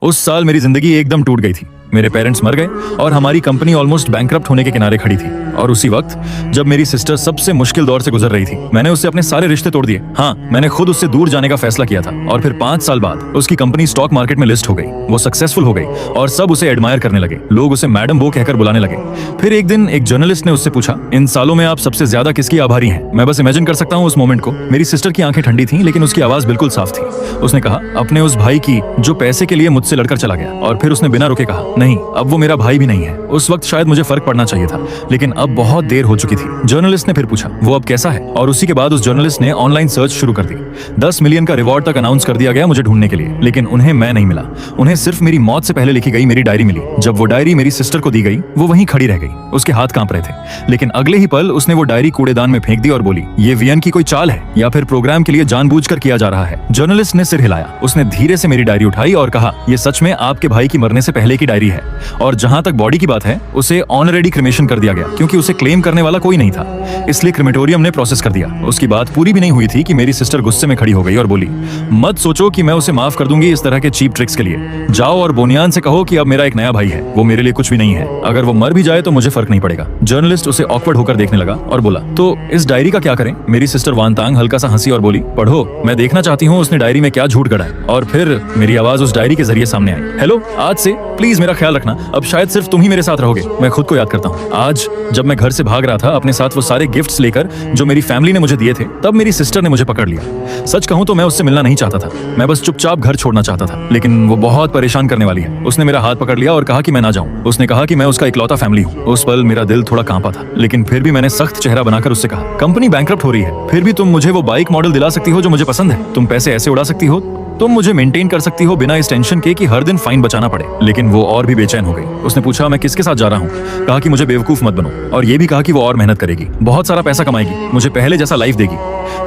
उस साल मेरी जिंदगी एकदम टूट गई थी। मेरे पेरेंट्स मर गए और हमारी कंपनी ऑलमोस्ट बैंकरप्ट होने के किनारे खड़ी थी। और उसी वक्त जब मेरी सिस्टर सबसे मुश्किल दौर से गुजर रही थी, मैंने उससे अपने सारे रिश्ते तोड़ दिए। हाँ, मैंने खुद उससे दूर जाने का फैसला किया था। और फिर 5 साल बाद उसकी कंपनी स्टॉक मार्केट में लिस्ट हो गई, वो सक्सेसफुल हो गई और सब उसे एडमायर करने लगे। लोग उसे मैडम वो कहकर बुलाने लगे। फिर एक दिन एक जर्नलिस्ट ने उससे पूछा, इन सालों में आप सबसे ज्यादा किसकी आभारी हैं? मैं बस इमेजिन कर सकता हूँ उस मोमेंट को। मेरी सिस्टर की आंखें ठंडी थी, लेकिन उसकी आवाज बिल्कुल साफ थी। उसने कहा, अपने उस भाई की जो पैसे के लिए मुझसे लड़कर चला गया। और फिर उसने बिना रुके कहा, नहीं, अब वो मेरा भाई भी नहीं है। उस वक्त शायद मुझे फर्क पड़ना चाहिए था, लेकिन अब बहुत देर हो चुकी थी। जर्नलिस्ट ने फिर पूछा, वो अब कैसा है? और उसी के बाद उस जर्नलिस्ट ने ऑनलाइन सर्च शुरू कर दी। 10 मिलियन का रिवॉर्ड तक अनाउंस कर दिया गया मुझे ढूंढने के लिए, लेकिन उन्हें मैं नहीं मिला। उन्हें सिर्फ मेरी मौत से पहले लिखी गई मेरी डायरी मिली। जब वो डायरी मेरी सिस्टर को दी गई, वो वहीं खड़ी रह गई। उसके हाथ कांप रहे थे, लेकिन अगले ही पल उसने वो डायरी कूड़ेदान में फेंक दी और बोली, ये वीएन की कोई चाल है या फिर प्रोग्राम के लिए जानबूझकर किया जा रहा है? जर्नलिस्ट ने सिर हिलाया। उसने धीरे से मेरी डायरी उठाई और कहा, ये सच में आपके भाई की मरने से पहले की डायरी है। और जहां तक बॉडी की बात है, उसे ऑनरेडी क्रिमेशन कर दिया गया, क्योंकि उसे क्लेम करने वाला कोई नहीं था, इसलिए क्रिमेटोरियम ने प्रोसेस कर दिया। उसकी बात पूरी भी नहीं हुई थी कि मेरी सिस्टर गुस्से में खड़ी हो गई और बोली, मत सोचो कि मैं उसे माफ कर दूंगी इस तरह के चीप ट्रिक्स के लिए। जाओ और बोनियान से कहो कि अब मेरा एक नया भाई है, वो मेरे लिए कुछ भी नहीं है। अगर वो मर भी जाए तो मुझे फर्क नहीं पड़ेगा। जर्नलिस्ट उसे ऑकवर्ड होकर देखने लगा और बोला, तो इस डायरी का क्या करें? मेरी सिस्टर वानतांग हल्का सा हंसी और बोली, पढ़ो, मैं देखना चाहती हूँ उसने डायरी में क्या झूठ गढ़ा है। और फिर मेरी आवाज उस डायरी के जरिए सामने आई, हेलो, आज से प्लीज मेरा ख्याल रखना, अब शायद सिर्फ तुम ही मेरे साथ रहोगे। मैं खुद को याद करता हूँ, आज जब मैं घर से भाग रहा था अपने साथ वो सारे गिफ्ट्स लेकर जो मेरी फैमिली ने मुझे दिए थे, तब मेरी सिस्टर ने मुझे पकड़ लिया। सच कहूँ तो मैं उससे मिलना नहीं चाहता था, मैं बस चुपचाप घर छोड़ना चाहता था, लेकिन वो बहुत परेशान करने वाली है। उसने मेरा हाथ पकड़ लिया और कहा कि मैं ना जाऊं। उसने कहा कि मैं उसका इकलौता फैमिली हूँ। उस पल मेरा दिल थोड़ा कांपा था, लेकिन फिर भी मैंने सख्त चेहरा बनाकर उससे कहा, कंपनी बैंकरप्ट हो रही है, फिर भी तुम मुझे वो बाइक मॉडल दिला सकती हो जो मुझे पसंद है। तुम पैसे ऐसे उड़ा सकती हो, तुम मुझे मेंटेन कर सकती हो बिना इस टेंशन के कि हर दिन फाइन बचाना पड़े। लेकिन वो और भी बेचैन हो गई। उसने पूछा, मैं किसके साथ जा रहा हूँ? कहा कि मुझे बेवकूफ मत बनो, और ये भी कहा कि वो और मेहनत करेगी, बहुत सारा पैसा कमाएगी, मुझे पहले जैसा लाइफ देगी,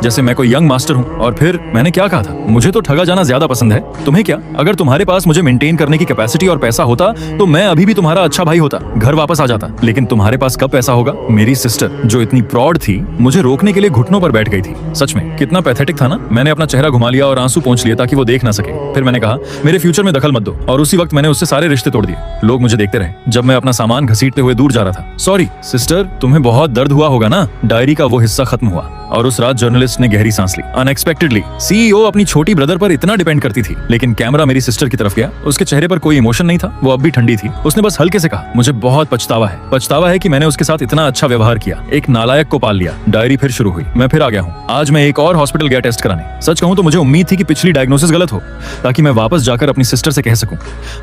जैसे मैं कोई यंग मास्टर हूँ। और फिर मैंने क्या कहा था, मुझे तो ठगा जाना ज्यादा पसंद है, तुम्हें क्या? अगर तुम्हारे पास मुझे मेंटेन करने की कैपेसिटी और पैसा होता तो मैं अभी भी तुम्हारा अच्छा भाई होता, घर वापस आ जाता। लेकिन तुम्हारे पास कब पैसा होगा? मेरी सिस्टर जो इतनी प्रॉड थी, मुझे रोकने के लिए घुटनों पर बैठ गई थी। सच में कितना पैथेटिक था ना। मैंने अपना चेहरा घुमा लिया और आंसू पोंछ लिए ताकि वो देख ना सके। फिर मैंने कहा, मेरे फ्यूचर में दखल मत दो। और उसी वक्त मैंने उससे सारे रिश्ते तोड़ दिए। लोग मुझे देखते रहे जब मैं अपना सामान घसीटते हुए दूर जा रहा था। सॉरी सिस्टर, तुम्हें बहुत दर्द हुआ होगा ना। डायरी का वो हिस्सा खत्म हुआ और उस रात जर्नलिस्ट ने गहरी सांस ली। अनएक्सपेक्टेडली सीईओ अपनी छोटी ब्रदर पर इतना डिपेंड करती थी, लेकिन कैमरा मेरी सिस्टर की तरफ गया। उसके चेहरे पर कोई इमोशन नहीं था, वो अब भी ठंडी थी। उसने बस हल्के से कहा, मुझे बहुत पछतावा है कि मैंने उसके साथ इतना अच्छा व्यवहार किया, एक नालायक को पाल लिया। डायरी फिर शुरू हुई। मैं फिर आ गया हूँ। आज मैं एक और हॉस्पिटल गया टेस्ट कराने। सच कहूँ तो मुझे उम्मीद थी कि पिछली डायग्नोसिस गलत हो, ताकि मैं वापस जाकर अपनी सिस्टर से कह सकूं,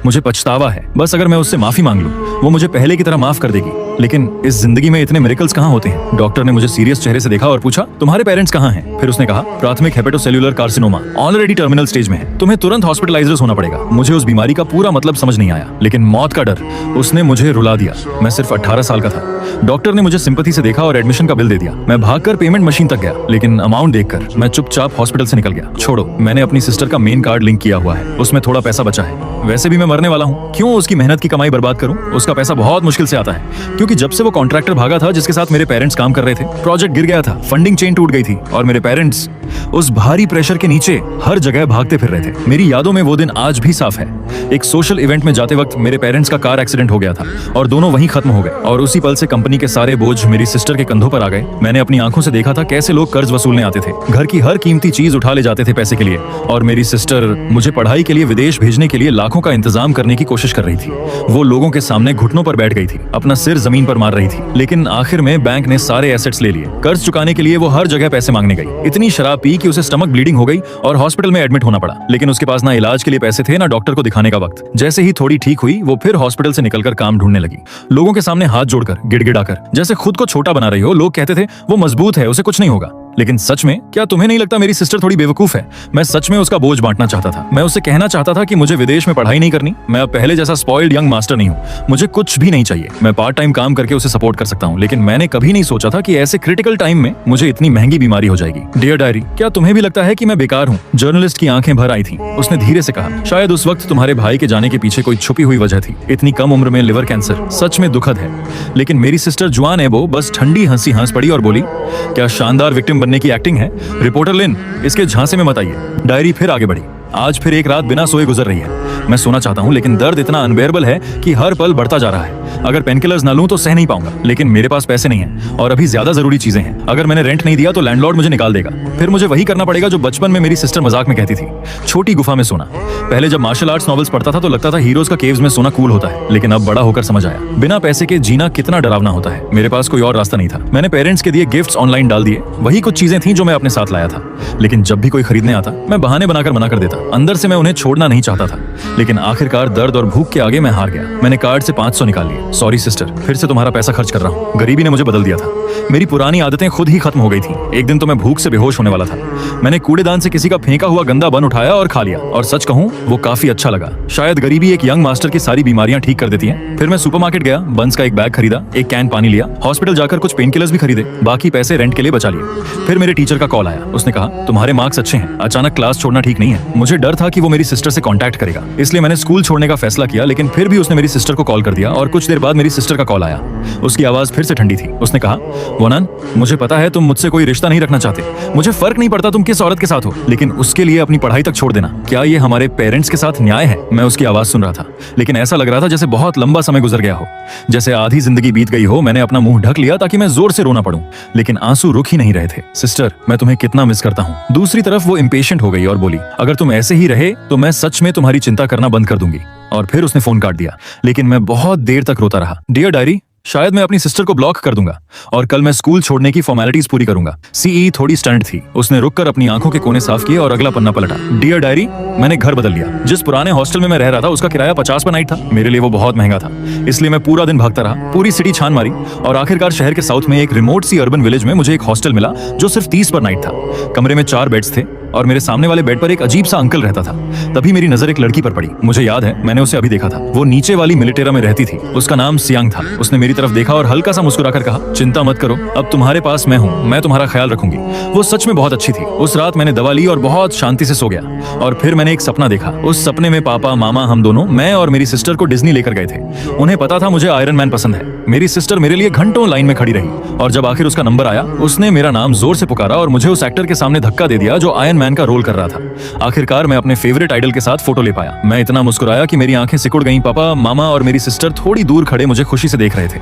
मुझे पछतावा है। बस अगर मैं उससे माफी मांग लूं, वो मुझे पहले की तरह माफ कर देगी। लेकिन इस जिंदगी में इतने मिरेकल्स कहाँ होते हैं? डॉक्टर ने मुझे सीरियस चेहरे से देखा और पूछा, तुम्हारे पेरेंट्स कहाँ हैं? फिर उसने कहा, प्राथमिक हेपेटोसेल्युलर कार्सिनोमा ऑलरेडी टर्मिनल स्टेज में है, तुम्हें तुरंत हॉस्पिटलाइज होना पड़ेगा। मुझे उस बीमारी का पूरा मतलब समझ नहीं आया, लेकिन मौत का डर उसने मुझे रुला दिया। मैं सिर्फ 18 साल का था। डॉक्टर ने मुझे सिंपैथी से देखा और एडमिशन का बिल दे दिया। मैं भागकर पेमेंट मशीन तक गया, लेकिन अमाउंट देखकर मैं चुपचाप हॉस्पिटल से निकल गया। छोड़ो, मैंने अपनी सिस्टर का मेन कार्ड लिंक किया हुआ है, उसमें थोड़ा पैसा बचा है। वैसे भी मैं मरने वाला हूँ, क्यों उसकी मेहनत की कमाई बर्बाद करूं? उसका पैसा बहुत मुश्किल से आता है, क्योंकि जब से वो कॉन्ट्रैक्टर भागा था जिसके साथ मेरे पेरेंट्स काम कर रहे थे, प्रोजेक्ट गिर गया था, फंडिंग चेन टूट गई थी और मेरे पेरेंट्स उस भारी प्रेशर के नीचे हर जगह भागते फिर रहे थे। मेरी यादों में वो दिन आज भी साफ है। एक सोशल इवेंट में जाते वक्त मेरे पेरेंट्स का कार एक्सीडेंट हो गया था और दोनों वहीं खत्म हो गए। और उसी पल से कंपनी के सारे बोझ मेरी सिस्टर के कंधों पर आ गए। मैंने अपनी आंखों से देखा था कैसे लोग कर्ज वसूलने आते थे, घर की हर कीमती चीज उठा ले जाते थे पैसे के लिए। और मेरी सिस्टर मुझे पढ़ाई के लिए विदेश भेजने के लिए लाखों का इंतजाम करने की कोशिश कर रही थी। वो लोगों के सामने घुटनों पर बैठ गई थी, अपना सिर जमीन पर मार रही थी। लेकिन आखिर में बैंक ने सारे एसेट्स ले लिए। कर्ज चुकाने के लिए वो हर जगह पैसे मांगने गई। इतनी शराब पी कि उसे स्टमक ब्लीडिंग हो गई और हॉस्पिटल में एडमिट होना पड़ा। लेकिन उसके पास ना इलाज के लिए पैसे थे, ना डॉक्टर को दिखाने का वक्त। जैसे ही थोड़ी ठीक हुई, वो फिर हॉस्पिटल से निकलकर काम ढूंढने लगी, लोगों के सामने हाथ जोड़कर, गिड़गिड़ाकर, जैसे खुद को छोटा बना रही हो। लोग कहते थे वो मजबूत है, उसे कुछ नहीं होगा। लेकिन सच में क्या तुम्हें नहीं लगता मेरी सिस्टर थोड़ी बेवकूफ है? मैं सच में उसका बोझ बांटना चाहता था। मैं उसे कहना चाहता था कि मुझे विदेश में पढ़ाई नहीं करनी, मैं अब पहले जैसा स्पॉइल्ड यंग मास्टर नहीं हूँ, मुझे कुछ भी नहीं चाहिए, मैं पार्ट टाइम काम करके उसे सपोर्ट कर सकता हूँ। लेकिन मैंने कभी नहीं सोचा था कि ऐसे क्रिटिकल टाइम में मुझे इतनी महंगी बीमारी हो जाएगी। डियर डायरी, क्या तुम्हें भी लगता है कि मैं बेकार हूँ? जर्नलिस्ट की आंखें भर आई थी। उसने धीरे से कहा, शायद उस वक्त तुम्हारे भाई के जाने के पीछे कोई छुपी हुई वजह थी। इतनी कम उम्र में लिवर कैंसर सच में दुखद है। लेकिन मेरी सिस्टर जुआन है, वो बस ठंडी हंसी हंस पड़ी और बोली, क्या शानदार विक्टिम बनने की एक्टिंग है? रिपोर्टर लिन, इसके झांसे में मत आइए। डायरी फिर आगे बढ़ी। आज फिर एक रात बिना सोए गुजर रही है। मैं सोना चाहता हूँ लेकिन दर्द इतना अनबेयरेबल है कि हर पल बढ़ता जा रहा है। अगर पेनकिलर्स ना लूं तो सह नहीं पाऊंगा, लेकिन मेरे पास पैसे नहीं हैं और अभी ज्यादा जरूरी चीजें हैं। अगर मैंने रेंट नहीं दिया तो लैंडलॉर्ड मुझे निकाल देगा। फिर मुझे वही करना पड़ेगा जो बचपन में मेरी सिस्टर मजाक में कहती थी, छोटी गुफा में सोना। पहले जब मार्शल आर्ट्स नॉवेल्स पढ़ता था तो लगता था हीरोज का केव्स में सोना कूल होता है, लेकिन अब बड़ा होकर समझ आया बिना पैसे के जीना कितना डरावना होता है। मेरे पास कोई और रास्ता नहीं था। मैंने पेरेंट्स के दिए गिफ्ट्स ऑनलाइन डाल दिए। वही कुछ चीजें थी जो मैं अपने साथ लाया था, लेकिन जब भी कोई खरीदने आता मैं बहाने बनाकर मना कर देता। अंदर से मैं उन्हें छोड़ना नहीं चाहता था, लेकिन आखिरकार दर्द और भूख के आगे मैं हार गया। मैंने कार्ड से 500 निकाल लिए। सॉरी सिस्टर, फिर से तुम्हारा पैसा खर्च कर रहा हूँ। गरीबी ने मुझे बदल दिया था। मेरी पुरानी आदतें खुद ही खत्म हो गई थी। एक दिन तो मैं भूख से बेहोश होने वाला था। मैंने कूड़ेदान से किसी का फेंका हुआ गंदा बन उठाया और खा लिया, और सच कहूँ वो काफी अच्छा लगा। शायद गरीबी एक यंग मास्टर की सारी बीमारियां ठीक कर देती है। फिर मैं सुपरमार्केट गया, बंस का एक बैग खरीदा, एक कैन पानी लिया, हॉस्पिटल जाकर कुछ पेन किलर्स भी खरीदे, बाकी पैसे रेंट के लिए बचा लिए। फिर मेरे टीचर का कॉल आया। उसने कहा तुम्हारे मार्क्स अच्छे हैं, अचानक क्लास छोड़ना ठीक नहीं है। मुझे डर था कि वो मेरी सिस्टर से कांटेक्ट करेगा, इसलिए मैंने स्कूल छोड़ने का फैसला किया, लेकिन फिर भी उसने मेरी सिस्टर को कॉल कर दिया और कुछ देर बाद मेरी सिस्टर का कॉल आया। उसकी आवाज फिर से ठंडी थी। उसने कहा वनन, मुझे पता है तुम मुझसे कोई रिश्ता नहीं रखना चाहते, मुझे फर्क नहीं पड़ता तुम किस औरत के साथ हो, लेकिन उसके लिए अपनी पढ़ाई तक छोड़ देना। क्या ये हमारे पेरेंट्स के साथ न्याय है? मैं उसकी आवाज सुन रहा था, लेकिन ऐसा लग रहा था जैसे बहुत लंबा समय गुजर गया हो, जैसे आधी जिंदगी बीत गई हो। मैंने अपना मुंह ढक लिया ताकि मैं जोर से रोना पड़ूं, लेकिन आंसू रुक ही नहीं रहे थे। सिस्टर, मैं तुम्हें कितना मिस करता हूँ। दूसरी तरफ वो इम्पेशेंट हो गई और बोली, अगर तुम ऐसे ही रहे तो मैं सच में तुम्हारी चिंता करना बंद कर दूंगी। और फिर उसने फोन काट दिया, लेकिन मैं बहुत देर तक रोता रहा। डियर डायरी, शायद मैं अपनी सिस्टर को ब्लॉक कर दूंगा और कल मैं स्कूल छोड़ने की फॉर्मेलिटीज पूरी करूंगा। सीई थोड़ी स्टंट थी। उसने रुककर अपनी आंखों के कोने साफ किए और अगला पन्ना पलटा। डियर डायरी, मैंने घर बदल लिया। जिस पुराने हॉस्टल में मैं रह रहा था उसका किराया 50 पर नाइट था। मेरे लिए वो बहुत महंगा था, इसलिए मैं पूरा दिन भागता रहा, पूरी सिटी छान मारी, और आखिरकार शहर के साउथ में एक रिमोट सी अर्बन विलेज में मुझे एक हॉस्टल मिला जो सिर्फ 30 पर नाइट था। कमरे में 4 बेड्स थे और मेरे सामने वाले बेड पर एक अजीब सा अंकल रहता था। तभी मेरी नजर एक लड़की पर पड़ी। मुझे याद है, मैंने उसे अभी देखा था। वो नीचे वाली मिलिटेरा में रहती थी। उसका नाम सियांग था। उसने मेरी तरफ देखा और हल्का सा मुस्कुराकर कहा, चिंता मत करो, अब तुम्हारे पास मैं हूँ, मैं तुम्हारा ख्याल रखूंगी। वो सच में बहुत अच्छी थी। उस रात मैंने दवा ली और बहुत शांति से सो गया। और फिर मैंने एक सपना देखा। उस सपने में पापा, मामा, हम दोनों, मैं और मेरी सिस्टर को डिज्नी लेकर गए थे। उन्हें पता था मुझे आयरन मैन पसंद है। मेरी सिस्टर मेरे लिए घंटों लाइन में खड़ी रही, और जब आखिर उसका नंबर आया उसने मेरा नाम जोर से पुकारा और मुझे उस एक्टर के सामने धक्का दे दिया जो आयरन मैन का रोल कर रहा था। आखिरकार मैं अपने फेवरेट आइडल के साथ फोटो ले पाया। मैं इतना मुस्कुराया कि मेरी आंखें सिकुड़ गईं। पापा, मामा और मेरी सिस्टर थोड़ी दूर खड़े मुझे खुशी से देख रहे थे,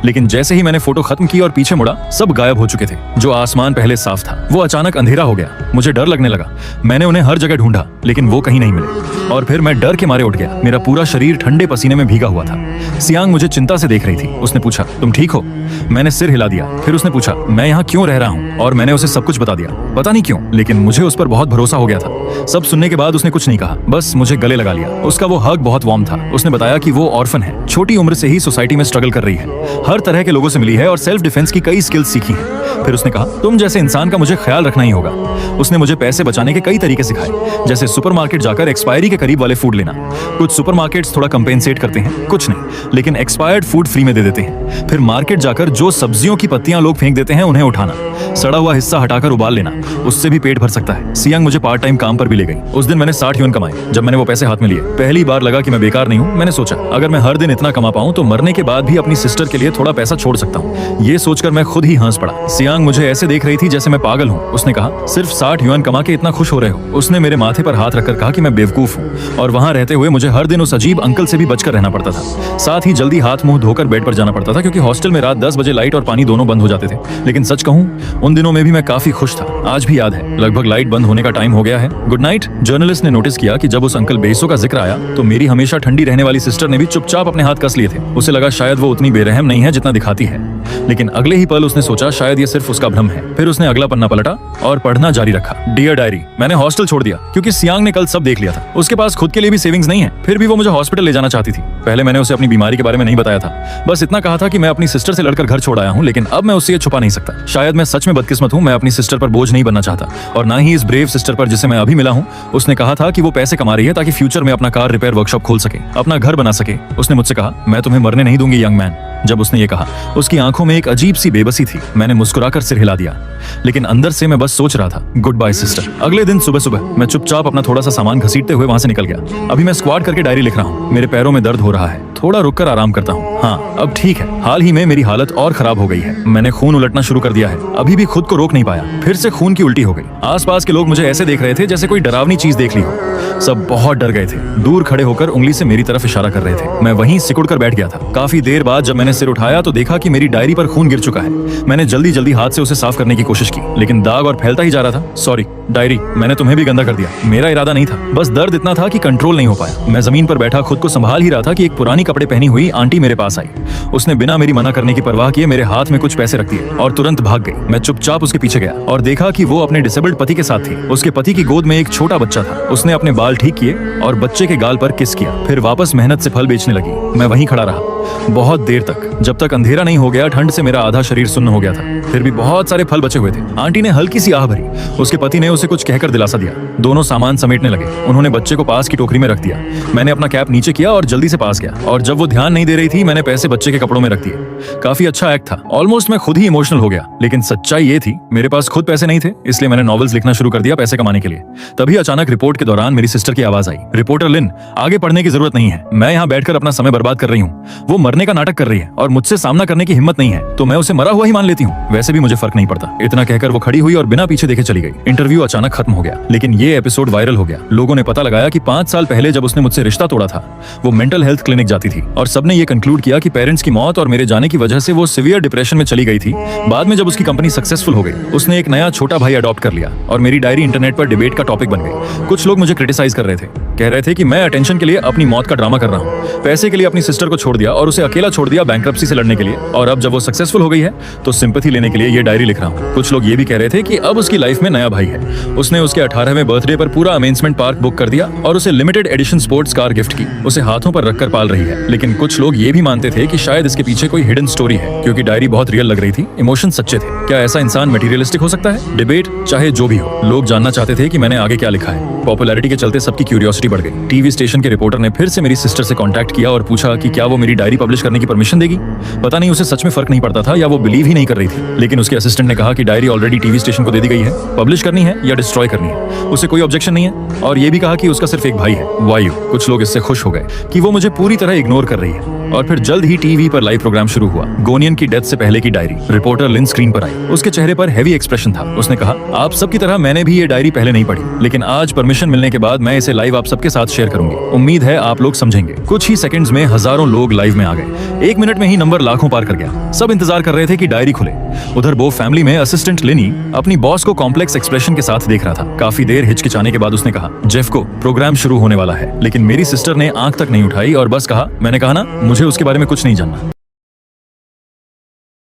लेकिन जैसे ही मैंने फोटो खत्म की और पीछे मुड़ा, सब गायब हो चुके थे। जो आसमान पहले साफ था वो अचानक अंधेरा हो गया। मुझे डर लगने लगा। मैंने उन्हें हर जगह ढूंढा, लेकिन वो कहीं नहीं मिले, और फिर मैं डर के मारे उठ गया। मेरा पूरा शरीर ठंडे पसीने में भीगा हुआ था। सियांग मुझे चिंता से देख रही थी। उसने पूछा, तुम ठीक हो? मैंने सिर हिला दिया। फिर उसने पूछा, मैं यहाँ क्यों रह रहा हूँ, और मैंने उसे सब कुछ बता दिया। पता नहीं क्यों, लेकिन मुझे उस पर बहुत भरोसा हो गया था। सब सुनने के बाद उसने कुछ नहीं कहा, बस मुझे गले लगा लिया। उसका वो हग बहुत वार्म था। उसने बताया कि वो ऑर्फन है, छोटी उम्र से ही सोसाइटी में स्ट्रगल कर रही है, हर तरह के लोगों से मिली है और सेल्फ डिफेंस की कई स्किल्स सीखी हैं। फिर उसने कहा, तुम जैसे इंसान का मुझे ख्याल रखना ही होगा। उसने मुझे पैसे बचाने के कई तरीके सिखाए, जैसे सुपरमार्केट जाकर एक्सपायरी के करीब वाले फूड लेना। कुछ सुपरमार्केट्स थोड़ा कंपेंसेट करते हैं, कुछ नहीं, लेकिन एक्सपायर्ड फूड फ्री में दे देते हैं। फिर मार्केट जाकर जो सब्जियों की पत्तियां लोग फेंक देते हैं उन्हें उठाना, सड़ा हुआ हिस्सा हटाकर उबाल लेना, उससे भी पेट भर सकता है। सियांग मुझे पार्ट टाइम काम पर भी ले गई। उस दिन मैंने 60 युएन कमाए। जब मैंने वो पैसे हाथ में लिए, पहली बार लगा कि मैं बेकार नहीं हूँ। मैंने सोचा, अगर मैं हर दिन इतना कमा पाऊं तो मरने के बाद भी अपनी सिस्टर के लिए थोड़ा पैसा छोड़ सकता हूँ। ये सोचकर मैं खुद ही हंस पड़ा। सियांग मुझे ऐसे देख रही थी जैसे मैं पागल हूँ। उसने कहा, सिर्फ 60 युएन कमा के इतना खुश हो रहे हो? उसने मेरे माथे पर हाथ रखकर कहा कि मैं बेवकूफ हूँ, और वहां रहते हुए मुझे हर दिन उस अजीब अंकल से भी बचकर रहना पड़ता था। साथ ही जल्दी हाथ मुंह धोकर बेड पर जाना पड़ता था, क्योंकि हॉस्टल में रात 10 बजे लाइट और पानी दोनों बंद हो जाते थे। लेकिन सच कहूँ, उन दिनों में भी मैं काफी खुश था। आज भी याद है, लगभग लाइट बंद होने का टाइम हो गया है। Good night. जर्नलिस्ट ने नोटिस किया कि जब उस अंकल बेसो का जिक्र आया तो मेरी हमेशा ठंडी रहने वाली सिस्टर ने भी चुपचाप अपने हाथ कस लिए थे। उसे लगा शायद वो उतनी बेरहम नहीं है जितना दिखाती है, लेकिन अगले ही पल उसने सोचा शायद ये सिर्फ उसका भ्रम है। फिर उसने अगला पन्ना पलटा और पढ़ना जारी रखा। डियर डायरी, मैंने हॉस्टल छोड़ दिया क्योंकि सियांग ने कल सब देख लिया था। उसके पास खुद के लिए भी सेविंग्स नहीं है, फिर भी वो मुझे हॉस्पिटल ले जाना चाहती थी। पहले मैंने उसे अपनी बीमारी के बारे में नहीं बताया था, बस इतना कहा था कि मैं अपनी सिस्टर से लड़कर घर छोड़ आया हूँ, लेकिन अब मैं उससे ये छुपा नहीं सकता। शायद मैं सच में बदकिस्मत हूँ, मैं अपनी सिस्टर पर बोझ नहीं बनना चाहता, और ना ही इस ब्रेव सिस्टर पर जिसे मैं अभी मिला हूँ। उसने कहा था कि वो पैसे कमा रही है ताकि फ्यूचर में अपना कार रिपेयर वर्कशॉप खोल सके, अपना घर बना सके। उसने मुझसे कहा, मैं तुम्हें मरने नहीं दूंगी यंग मैन। जब उसने ये कहा, उसकी आंखों में एक अजीब सी बेबसी थी। मैंने मुस्कुराकर सिर हिला दिया, लेकिन अंदर से मैं बस सोच रहा था, गुड बाय सिस्टर। अगले दिन सुबह सुबह मैं चुपचाप अपना थोड़ा सा सामान घसीटते हुए वहां से निकल गया। अभी मैं स्क्वाड करके डायरी लिख रहा हूँ। मेरे पैरों में दर्द हो रहा है, थोड़ा रुककर आराम करता हूँ। हाँ, अब ठीक है। हाल ही में मेरी हालत और खराब हो गई है। मैंने खून उलटना शुरू कर दिया है। अभी भी खुद को रोक नहीं पाया, फिर से खून की उल्टी हो गई। आसपास के लोग मुझे ऐसे देख रहे थे जैसे कोई डरावनी चीज देख ली हो। सब बहुत डर गए थे, दूर खड़े होकर उंगली से मेरी तरफ इशारा कर रहे थे। मैं वहीं सिकुड़ कर बैठ गया था। काफी देर बाद जब मैंने सिर उठाया तो देखा कि मेरी डायरी पर खून गिर चुका है। मैंने जल्दी जल्दी हाथ से उसे साफ करने की कोशिश की, लेकिन दाग और फैलता ही जा रहा था। सॉरी डायरी, मैंने तुम्हें भी गंदा कर दिया। मेरा इरादा नहीं था, बस दर्द इतना था कि कंट्रोल नहीं हो पाया। मैं जमीन पर बैठा खुद को संभाल ही रहा था कि एक पुरानी कपड़े पहनी हुई आंटी मेरे पास आई। उसने बिना मेरी मना करने की परवाह किए मेरे हाथ में कुछ पैसे रख दिए और तुरंत भाग गई। मैं चुपचाप उसके पीछे गया और देखा कि वो अपने डिसेबल्ड पति के साथ थी। उसके पति की गोद में एक छोटा बच्चा था। उसने अपने बाल ठीक किए और बच्चे के गाल पर किस किया, फिर वापस मेहनत से फल बेचने लगी। मैं वहीं खड़ा रहा बहुत देर तक, जब तक अंधेरा नहीं हो गया। ठंड से मेरा आधा शरीर सुन्न हो गया था, फिर भी बहुत सारे फल बचे हुए थे। आंटी ने हल्की सी आह भरी। उसके पति ने उसे कुछ कहकर दिलासा दिया। दोनों सामान समेटने लगे। उन्होंने बच्चे को पास की टोकरी में रख दिया। मैंने अपना कैप नीचे किया और जल्दी से पास गया, और जब वो ध्यान नहीं दे रही थी मैंने पैसे बच्चे के कपड़ों में रख दिए। काफी अच्छा एक्ट था। ऑलमोस्ट मैं खुद ही इमोशनल हो गया, लेकिन सच्चाई ये थी मेरे पास खुद पैसे नहीं थे, इसलिए मैंने नॉवेल्स लिखना शुरू कर दिया पैसे कमाने के लिए। तभी अचानक रिपोर्ट के दौरान मेरी सिस्टर की आवाज आई, रिपोर्टर लिन, आगे पढ़ने की जरूरत नहीं है। मैं यहाँ बैठकर अपना समय बर्बाद कर रही हूँ। वो मरने का नाटक कर रही है और मुझसे सामना करने की हिम्मत नहीं है, तो मैं उसे मरा हुआ ही मान लेती हूँ। वैसे भी मुझे फर्क नहीं पड़ता। इतना कहकर वो खड़ी हुई और बिना पीछे देखे चली गई। इंटरव्यू अचानक खत्म हो गया, लेकिन ये एपिसोड वायरल हो गया। लोगों ने पता लगाया कि 5 साल पहले जब उसने मुझसे रिश्ता तोड़ा था, वो मेंटल हेल्थ क्लिनिक जाती थी, और सबने ये कंक्लूड किया कि पेरेंट्स की मौत और मेरे जाने की वजह से वो सीवियर डिप्रेशन में चली गई थी। बाद में जब उसकी कंपनी सक्सेसफुल हो गई, उसने एक नया छोटा भाई अडॉप्ट कर लिया और मेरी डायरी इंटरनेट पर डिबेट का टॉपिक बन गई। कुछ लोग मुझे क्रिटिसाइज कर रहे थे, कह रहे थे कि मैं अटेंशन के लिए अपनी मौत का ड्रामा कर रहा हूँ। पैसे के लिए अपनी सिस्टर को छोड़ दिया और उसे अकेला छोड़ दिया बैंक्रप्सी से लड़ने के लिए, और अब जब वो सक्सेसफुल हो गई है तो सिंपैथी लेने के लिए ये डायरी लिख रहा हूँ। कुछ लोग ये भी कह रहे थे कि अब उसकी लाइफ में नया भाई है। उसने उसके 18वें बर्थडे पर पूरा अमेजमेंट पार्क बुक कर दिया और उसे limited edition sports car gift की। उसे हाथों पर रखकर पाल रही है। लेकिन कुछ लोग ये भी मानते थे कि शायद इसके पीछे कोई हिडन स्टोरी है, क्योंकि डायरी बहुत रियल लग रही थी, इमोशन सच्चे थे। क्या ऐसा इंसान मटेरियलिस्टिक हो सकता है? डिबेट चाहे जो भी हो, लोग जानना चाहते थे कि मैंने आगे क्या लिखा है। पॉपुलैरिटी के चलते सबकी क्यूरियोसिटी बढ़ गई। टीवी स्टेशन के रिपोर्टर ने फिर से मेरी सिस्टर से कांटेक्ट किया और पूछा कि क्या वो मेरी डायरी पब्लिश करने की परमिशन देगी। पता नहीं उसे सच में फर्क नहीं पड़ता था या वो बिलीव ही नहीं कर रही थी, लेकिन उसके असिस्टेंट ने कहा कि डायरी ऑलरेडी टीवी स्टेशन को दे दी गई है, पब्लिश करनी है या डिस्ट्रॉय करनी है, उसे कोई ऑब्जेक्शन नहीं है। और ये भी कहा कि उसका सिर्फ एक भाई है, वायु। कुछ लोग इससे खुश हो गए कि वो मुझे पूरी तरह इग्नोर कर रही है। और फिर जल्द ही टीवी पर लाइव प्रोग्राम शुरू हुआ। गोनियन की डेथ से पहले की डायरी। रिपोर्टर लिन स्क्रीन पर आई। उसके चेहरे पर हैवी एक्सप्रेशन था। उसने कहा, आप सबकी तरह मैंने भी ये डायरी पहले नहीं पढ़ी, लेकिन आज परमिशन मिलने के बाद मैं इसे लाइव आप सबके साथ शेयर करूंगी। उम्मीद है आप लोग समझेंगे। कुछ ही सेकंड्स में हजारों लोग लाइव में आ गए। 1 मिनट में ही नंबर लाखों पार कर गया। सब इंतजार कर रहे थे कि डायरी खुले। उधर बो फैमिली में असिस्टेंट लिनी अपनी बॉस को कॉम्प्लेक्स एक्सप्रेशन के साथ देख रहा था। काफी देर हिचकिचाने के बाद उसने कहा, जेफ को प्रोग्राम शुरू होने वाला है। लेकिन मेरी सिस्टर ने आंख तक नहीं उठाई और बस कहा, मैंने कहा ना, मुझे उसके बारे में कुछ नहीं जानना।